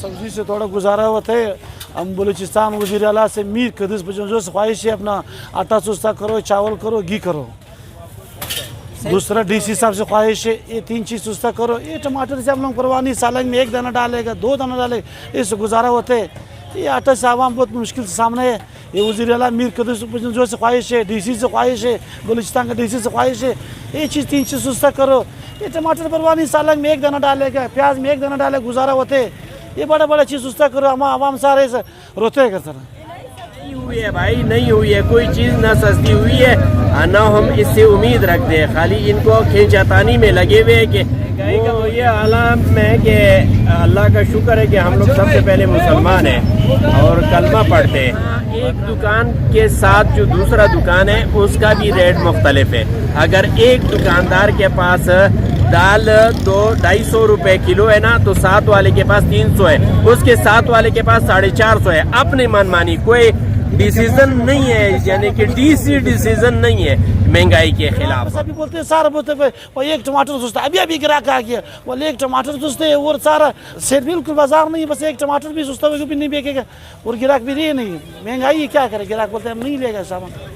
सब्जी से थोड़ा गुजारा हुआ थे। हम बलूचिस्तान वज़ीर आला से मीर कदस जो ख्वाहिश है अपना आटा सस्ता करो, चावल करो, घी करो। दूसरा डीसी साहब से ख्वाहिश है ये 3 चीज़ सस्ता करो। ये टमाटर से हम लोग परवाह नहीं, सालन में 1 दाना डालेगा, 2 दाना डालेगा, इससे गुजारा होते। ये आटा से आवाम बहुत मुश्किल से सामने है। ये वज़ीर आला मीर कदस जो से ख्वाहिश है, डीसी से ख्वाहिश है, बलूचिस्तान का डीसी से ख्वाहिश है ये चीज़ 3 चीज़ सस्ता करो। ये टमाटर परवाह नहीं, सालन में 1 दाना डालेगा, प्याज में 1 दाना डालेगा, गुजारा होते। ये बड़ा बड़ा चीज़ सस्ता करो, हम आवाम सारे से रोते हैं करते नहीं हुई है भाई, नहीं हुई है, कोई चीज़ ना सस्ती हुई है ना हम इससे उम्मीद रखते हैं। खाली इनको खींचातानी में लगे हुए हैं कि वो ये आलम है कि अल्लाह का शुक्र है कि हम लोग सबसे पहले मुसलमान हैं और कलमा पढ़ते हैं। एक दुकान के साथ जो दूसरा दुकान है उसका भी रेट मुख्तलिफ है। अगर एक दुकानदार के पास दाल 200-250 रुपए किलो है ना, तो साथ वाले के पास 300 है, उसके साथ वाले के पास 450 है। अपनी मनमानी, कोई डिसीजन नहीं है, यानी कि डीसी डिसीजन नहीं है महंगाई के खिलाफ। सभी बोलते हैं सारा बोलते हैं वो 1 टमाटर सस्ता, अभी ग्राहक आ गया, वो 1 टमाटर सस्ते है और सारा सेट बिल्कुल बाजार नहीं, बस 1 टमाटर भी सस्ता भी नहीं बिकेगा और ग्राहक भी रही नहीं। महंगाई क्या करे, ग्राहक बोलते हैं हम नहीं लेगा सामान।